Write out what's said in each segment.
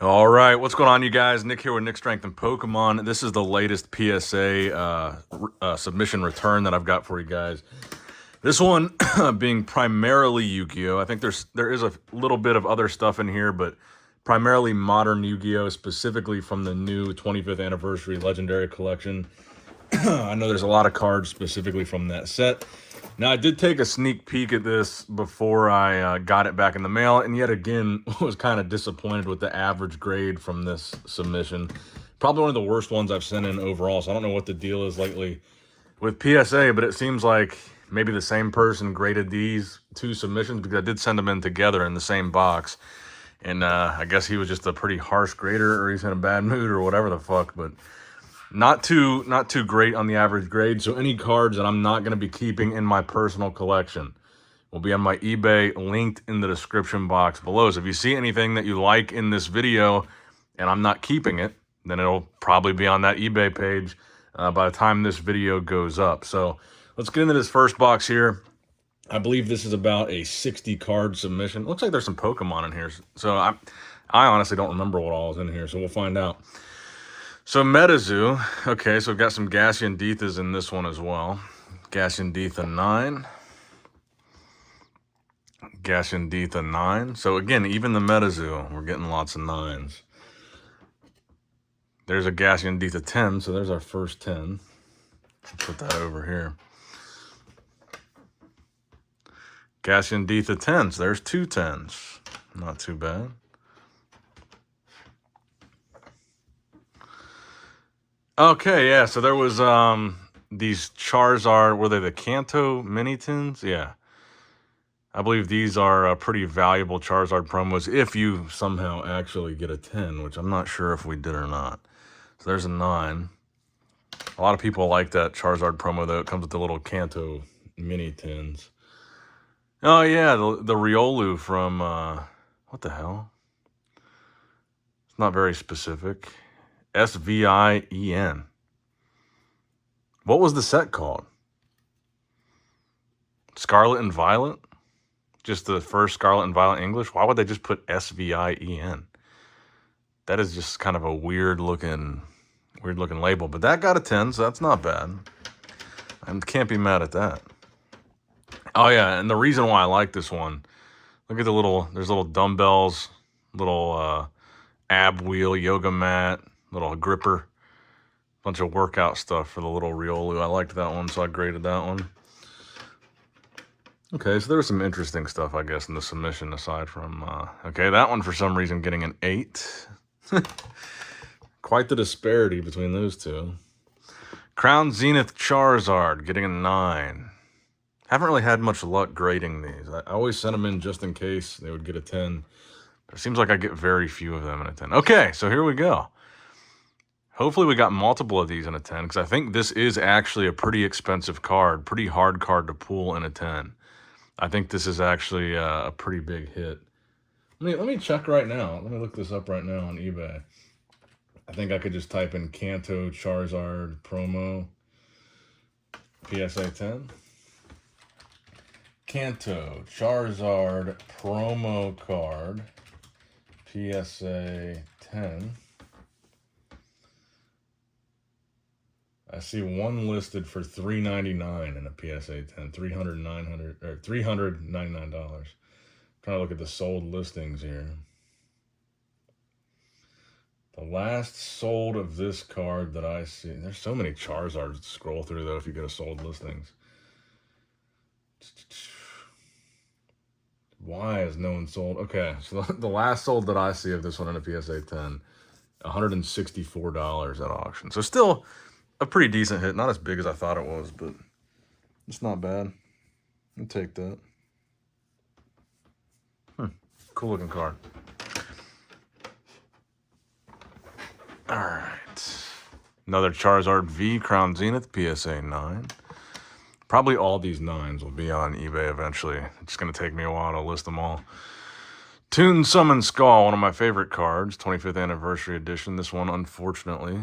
All right, what's going on, you guys? Nick here with Nick Strength and Pokemon. This is the latest PSA submission return that I've got for you guys. This one being primarily Yu-Gi-Oh. I think there is a little bit of other stuff in here, but primarily modern Yu-Gi-Oh, specifically from the new 25th anniversary Legendary Collection. I know there's a lot of cards specifically from that set. Now, I did take a sneak peek at this before I got it back in the mail, and yet again, was kind of disappointed with the average grade from this submission. Probably one of the worst ones I've sent in overall, so I don't know what the deal is lately with PSA, but it seems like maybe the same person graded these two submissions, because I did send them in together in the same box. And I guess he was just a pretty harsh grader, or he's in a bad mood, or whatever the fuck, but not too great on the average grade. So any cards that I'm not going to be keeping in my personal collection will be on my eBay, linked in the description box below. So if you see anything that you like in this video and I'm not keeping it, then it'll probably be on that eBay page by the time this video goes up. So let's get into this first box here. I believe this is about a 60 card submission. Looks like there's some Pokemon in here. So I honestly don't remember what all is in here, so we'll find out. So metazoo, okay, so we've got some Gashiandithas in this one as well. Gashianditha 9. Gashianditha 9. So again, even the metazoo, we're getting lots of 9s. There's a Gashianditha 10, so there's our first 10. Put that over here. Gashianditha 10s, there's two 10s. Not too bad. Okay, yeah, so there was these Charizard, were they the Kanto mini tins? Yeah. I believe these are pretty valuable Charizard promos if you somehow actually get a 10, which I'm not sure if we did or not. So there's a 9. A lot of people like that Charizard promo, though. It comes with the little Kanto mini tins. Oh, yeah, the Riolu from, what the hell? It's not very specific. SVIEN. What was the set called? Scarlet and Violet? Just the first Scarlet and Violet English? Why would they just put SVIEN? That is just kind of a weird looking label. But that got a 10, so that's not bad. I can't be mad at that. Oh yeah, and the reason why I like this one, look at there's little dumbbells, little ab wheel, yoga mat, little gripper, bunch of workout stuff for the little Riolu. I liked that one, so I graded that one. Okay, so there was some interesting stuff, I guess, in the submission aside from... okay, that one for some reason getting an 8. Quite the disparity between those two. Crown Zenith Charizard getting a 9. Haven't really had much luck grading these. I always sent them in just in case they would get a 10. But it seems like I get very few of them in a 10. Okay, so here we go. Hopefully we got multiple of these in a 10, because I think this is actually a pretty expensive card, pretty hard card to pull in a 10. I think this is actually a pretty big hit. Let me check right now. Let me look this up right now on eBay. I think I could just type in Kanto Charizard promo PSA 10. Kanto Charizard promo card PSA 10. I see one listed for $399 in a PSA 10, $399. Trying to look at the sold listings here. The last sold of this card that I see, there's so many Charizards to scroll through though if you go to sold listings. Why is no one sold? Okay, so the last sold that I see of this one in a PSA 10, $164 at auction. So still a pretty decent hit. Not as big as I thought it was, but it's not bad. I'll take that. Cool looking card. All right. Another Charizard V Crown Zenith PSA 9. Probably all these 9s will be on eBay eventually. It's going to take me a while to list them all. Toon Summon Skull, one of my favorite cards, 25th Anniversary Edition. This one, unfortunately,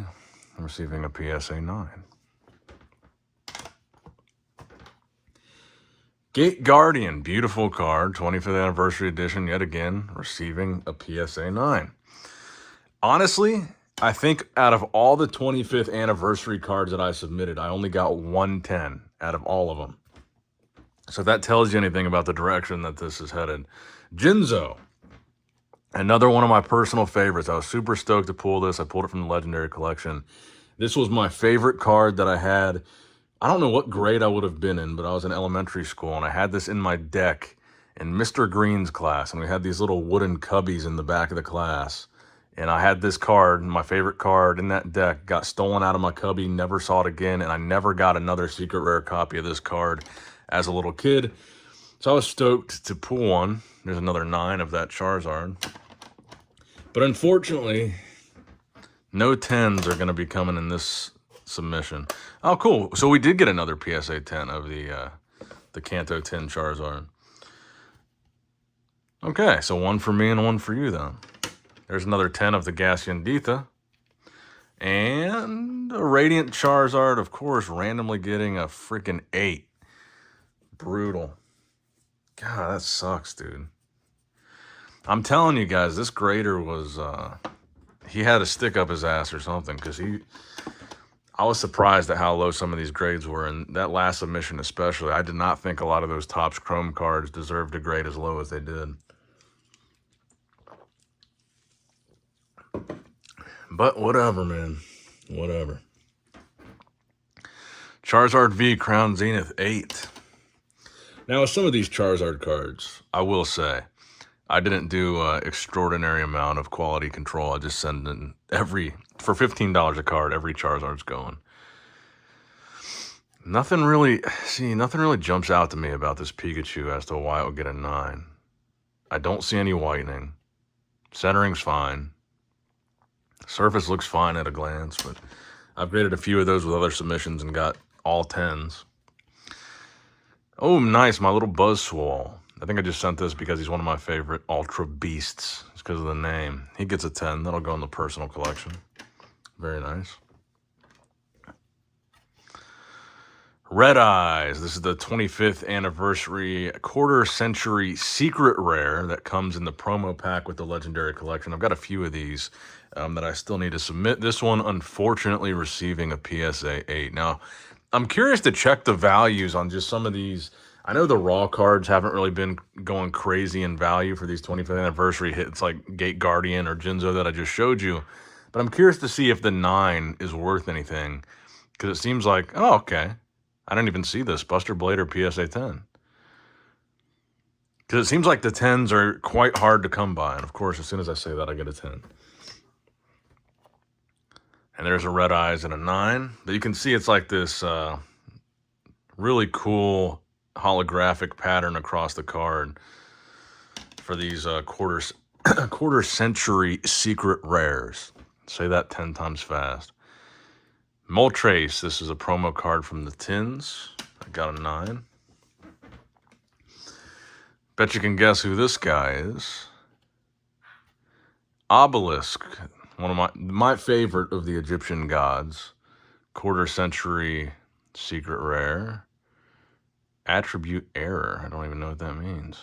I'm receiving a PSA 9. Gate Guardian, beautiful card, 25th Anniversary Edition, yet again, receiving a PSA 9. Honestly, I think out of all the 25th anniversary cards that I submitted, I only got 110 out of all of them. So if that tells you anything about the direction that this is headed. Jinzo, another one of my personal favorites. I was super stoked to pull this. I pulled it from the Legendary Collection. This was my favorite card that I had. I don't know what grade I would have been in, but I was in elementary school, and I had this in my deck in Mr. Green's class, and we had these little wooden cubbies in the back of the class. And I had this card, my favorite card in that deck, got stolen out of my cubby, never saw it again, and I never got another secret rare copy of this card as a little kid. So I was stoked to pull one. There's another 9 of that Charizard. But unfortunately, no 10s are going to be coming in this submission. Oh, cool. So we did get another PSA 10 of the Kanto 10 Charizard. Okay, so 1 for me and 1 for you then. There's another 10 of the Gascanditha. And a Radiant Charizard, of course, randomly getting a freaking 8. Brutal. God, that sucks, dude. I'm telling you guys, this grader was, he had a stick up his ass or something, because I was surprised at how low some of these grades were, and that last submission especially. I did not think a lot of those Topps Chrome cards deserved a grade as low as they did. But whatever, man. Whatever. Charizard V Crown Zenith 8. Now, with some of these Charizard cards, I will say, I didn't do an extraordinary amount of quality control. I just send in for $15 a card, every Charizard's going. Nothing really jumps out to me about this Pikachu as to why it would get a 9. I don't see any whitening. Centering's fine. Surface looks fine at a glance, but I've graded a few of those with other submissions and got all 10s. Oh, nice, my little Buzzswole. I think I just sent this because he's one of my favorite Ultra Beasts. It's because of the name. He gets a 10. That'll go in the personal collection. Very nice. Red Eyes. This is the 25th anniversary quarter century secret rare that comes in the promo pack with the Legendary Collection. I've got a few of these that I still need to submit. This one, unfortunately, receiving a PSA 8. Now, I'm curious to check the values on just some of these. I know the raw cards haven't really been going crazy in value for these 25th anniversary hits like Gate Guardian or Jinzo that I just showed you. But I'm curious to see if the 9 is worth anything. Because it seems like, oh, okay. I didn't even see this. Buster Blader PSA 10. Because it seems like the 10s are quite hard to come by. And of course, as soon as I say that, I get a 10. And there's a Red Eyes and a 9. But you can see it's like this really cool holographic pattern across the card for these quarter century secret rares. Say that 10 times fast. Moltres, this is a promo card from the Tins. I got a 9. Bet you can guess who this guy is. Obelisk, one of my favorite of the Egyptian gods. Quarter century secret rare. Attribute error. I don't even know what that means.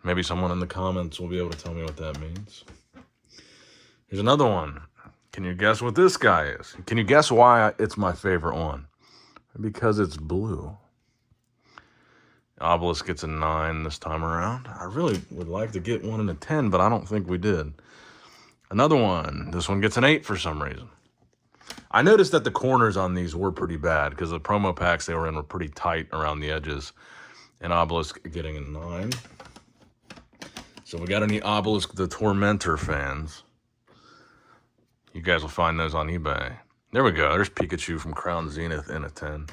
Maybe someone in the comments will be able to tell me what that means. Here's another one. Can you guess what this guy is? Can you guess why it's my favorite one? Because it's blue. Obelisk gets a 9 this time around. I really would like to get one in a 10, but I don't think we did. Another one. This one gets an 8 for some reason. I noticed that the corners on these were pretty bad because the promo packs they were in were pretty tight around the edges. And Obelisk getting a 9. So we got any Obelisk the Tormentor fans. You guys will find those on eBay. There we go. There's Pikachu from Crown Zenith in a 10.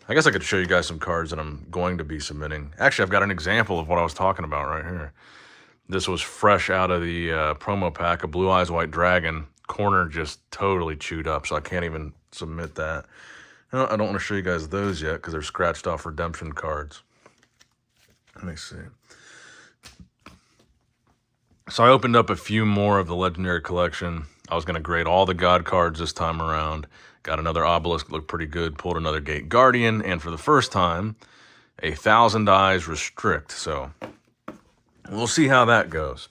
I guess I could show you guys some cards that I'm going to be submitting. Actually, I've got an example of what I was talking about right here. This was fresh out of the promo pack, a Blue Eyes White Dragon. Corner just totally chewed up, so I can't even submit that. I don't want to show you guys those yet because they're scratched off redemption cards. Let me see. So I opened up a few more of the Legendary Collection. I was going to grade all the God cards this time around. Got another Obelisk, looked pretty good. Pulled another Gate Guardian. And for the first time, a 1000 Eyes Restrict. So we'll see how that goes.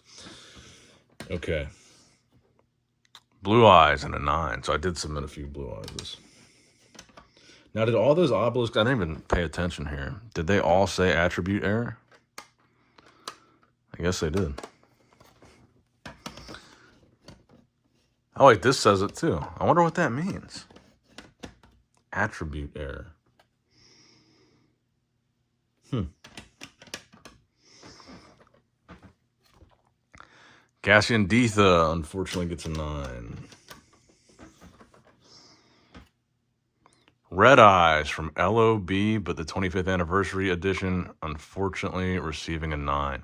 Okay. Blue Eyes and a 9. So I did submit a few Blue Eyes. Now, did all those obelisks, I didn't even pay attention here. Did they all say attribute error? I guess they did. Oh, wait, this says it too. I wonder what that means. Attribute error. Cassian Ditha, unfortunately, gets a 9. Red Eyes from LOB, but the 25th anniversary edition, unfortunately, receiving a 9.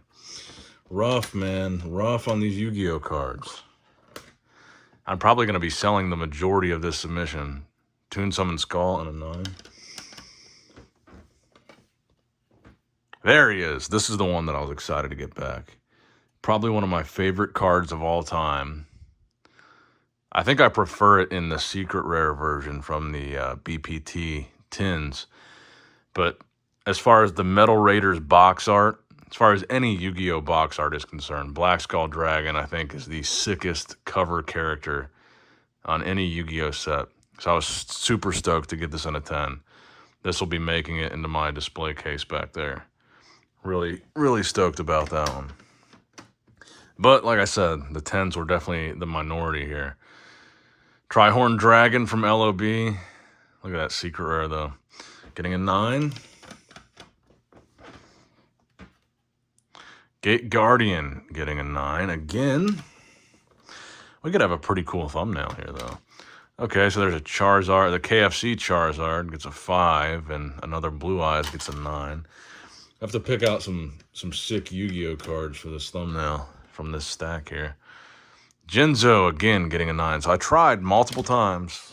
Rough, man. Rough on these Yu-Gi-Oh cards. I'm probably going to be selling the majority of this submission. Toon Summon Skull and a 9. There he is. This is the one that I was excited to get back. Probably one of my favorite cards of all time. I think I prefer it in the secret rare version from the BPT tins. But as far as the Metal Raiders box art, as far as any Yu-Gi-Oh box art is concerned, Black Skull Dragon, I think, is the sickest cover character on any Yu-Gi-Oh set. So I was super stoked to get this in a 10. This will be making it into my display case back there. Really, really stoked about that one. But like I said, the 10s were definitely the minority here. Trihorn Dragon from LOB. Look at that secret rare, though. Getting a 9. Gate Guardian getting a 9 again. We could have a pretty cool thumbnail here, though. Okay, so there's a Charizard. The KFC Charizard gets a 5, and another Blue Eyes gets a 9. I have to pick out some sick Yu-Gi-Oh cards for this thumbnail from this stack here. Jinzo, again, getting a 9. So I tried multiple times.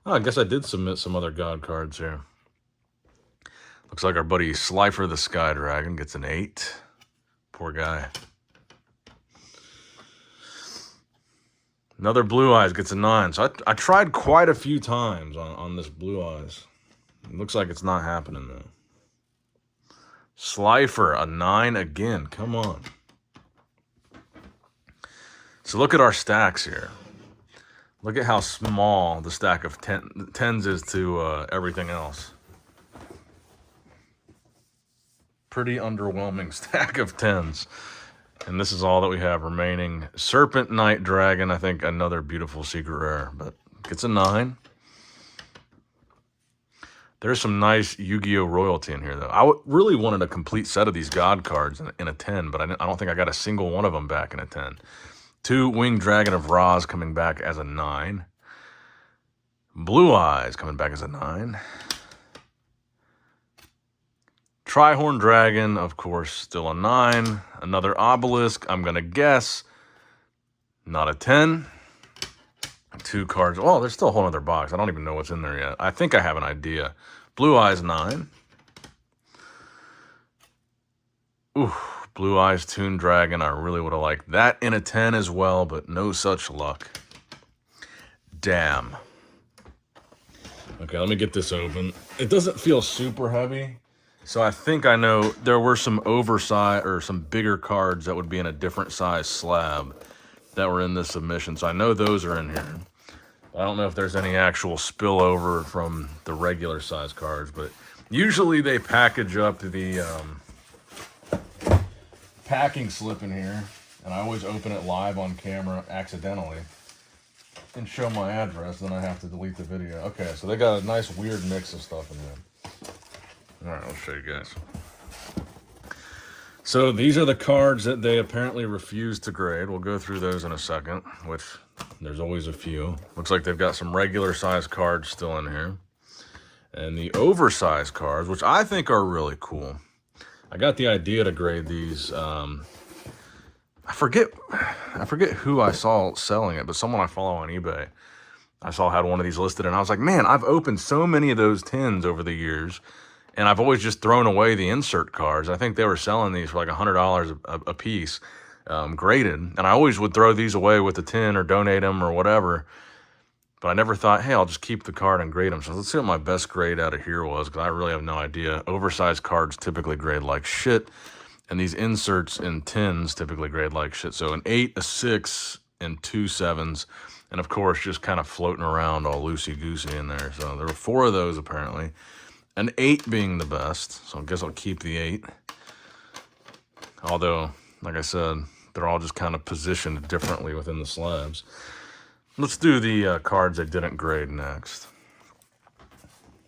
Oh, I guess I did submit some other God cards here. Looks like our buddy Slifer the Sky Dragon gets an 8. Poor guy. Another Blue Eyes gets a 9. So I tried quite a few times on this Blue Eyes. It looks like it's not happening, though. Slifer, a 9 again. Come on. So look at our stacks here. Look at how small the stack of 10s is to everything else. Pretty underwhelming stack of 10s. And this is all that we have remaining. Serpent Knight Dragon, I think another beautiful secret rare, but gets a 9. There's some nice Yu-Gi-Oh royalty in here, though. I really wanted a complete set of these God cards in a 10, but I don't think I got a single one of them back in a 10. 2 Winged Dragon of Roz coming back as a 9. Blue Eyes coming back as a 9. Trihorn Dragon, of course, still a 9. Another Obelisk, I'm going to guess. Not a 10. 2 cards. Oh, there's still a whole other box. I don't even know what's in there yet. I think I have an idea. Blue Eyes, 9. Ooh. Blue Eyes Toon Dragon, I really would have liked that in a 10 as well, but no such luck. Damn. Okay, let me get this open. It doesn't feel super heavy, so I think I know there were some oversized or some bigger cards that would be in a different size slab that were in this submission, so I know those are in here. I don't know if there's any actual spillover from the regular size cards, but usually they package up the packing slip in here, and I always open it live on camera accidentally and show my address, then I have to delete the video. Okay, so they got a nice weird mix of stuff in there. All right, I'll show you guys. So these are the cards that they apparently refused to grade. We'll go through those in a second, which there's always a few. Looks like they've got some regular size cards still in here. And the oversized cards, which I think are really cool. I got the idea to grade these. I forget who I saw selling it, but someone I follow on eBay, I saw had one of these listed, and I was like, man, I've opened so many of those tins over the years, and I've always just thrown away the insert cards. I think they were selling these for like $100 a piece, graded, and I always would throw these away with the tin or donate them or whatever. But I never thought, hey, I'll just keep the card and grade them. So let's see what my best grade out of here was, because I really have no idea. Oversized cards typically grade like shit. And these inserts in tins typically grade like shit. So an 8, a 6, and 2 7s. And of course, just kind of floating around all loosey-goosey in there. So there were 4 of those apparently. An 8 being the best. So I guess I'll keep the 8. Although, like I said, they're all just kind of positioned differently within the slabs. Let's do the cards they didn't grade next.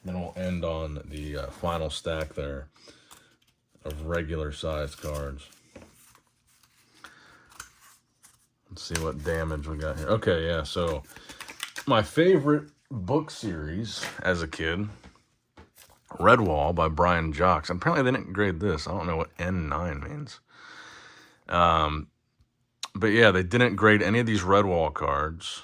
Then we'll end on the final stack there of regular sized cards. Let's see what damage we got here. Okay, yeah, so my favorite book series as a kid, Redwall by Brian Jocks. Apparently they didn't grade this. I don't know what N9 means. But yeah, they didn't grade any of these Redwall cards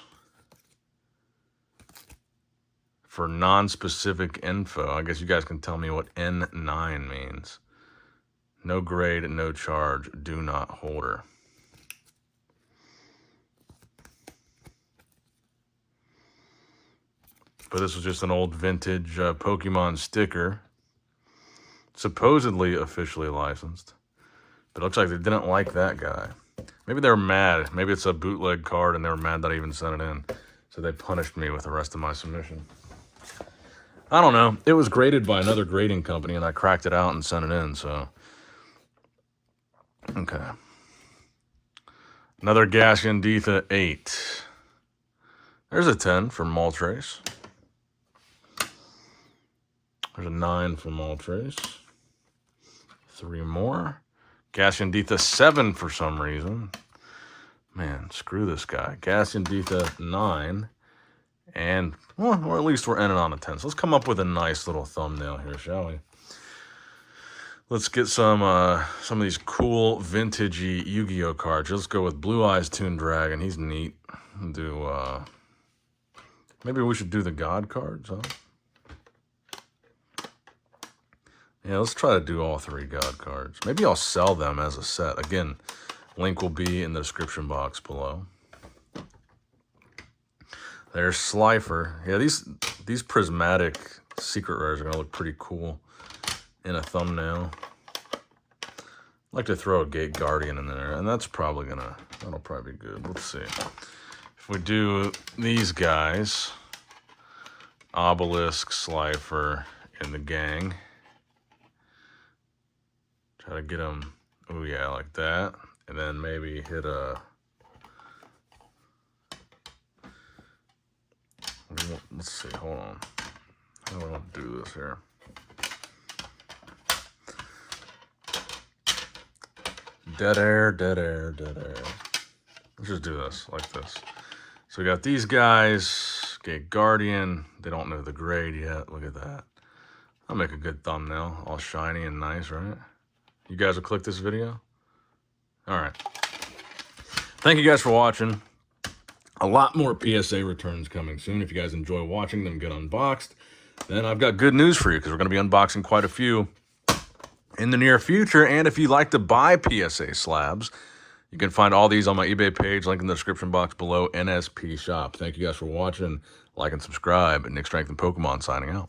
for non-specific info. I guess you guys can tell me what N9 means. No grade, no charge, do not holder. But this was just an old vintage Pokemon sticker. Supposedly officially licensed. But it looks like they didn't like that guy. Maybe they were mad. Maybe it's a bootleg card and they were mad that I even sent it in. So they punished me with the rest of my submission. I don't know. It was graded by another grading company and I cracked it out and sent it in, so. Okay. Another Gashanditha 8. There's a 10 for Moltres. There's a 9 for Moltres. 3 more. Gashanditha 7 for some reason. Man, screw this guy. Gashanditha 9. And, well, or at least we're ending on a 10. So let's come up with a nice little thumbnail here, shall we? Let's get some of these cool vintagey Yu-Gi-Oh cards. Let's go with Blue Eyes Toon Dragon. He's neat. Do maybe we should do the God cards, huh? Yeah, let's try to do all 3 God cards. Maybe I'll sell them as a set. Again, link will be in the description box below. There's Slifer. Yeah, these prismatic secret rares are gonna look pretty cool in a thumbnail. I'd like to throw a Gate Guardian in there, and that'll probably be good. Let's see. If we do these guys, Obelisk, Slifer, and the gang. Try to get them, oh yeah, like that. And then maybe hit a, let's see, hold on. How do I want to do this here? Dead air, dead air, dead air. Let's just do this, like this. So we got these guys, Gate Guardian. They don't know the grade yet, look at that. I'll make a good thumbnail, all shiny and nice, right? You guys will click this video? All right. Thank you guys for watching. A lot more PSA returns coming soon. If you guys enjoy watching them get unboxed, then I've got good news for you because we're going to be unboxing quite a few in the near future. And if you like to buy PSA slabs, you can find all these on my eBay page, link in the description box below, NSP Shop. Thank you guys for watching. Like and subscribe. Nick Strength and Pokemon signing out.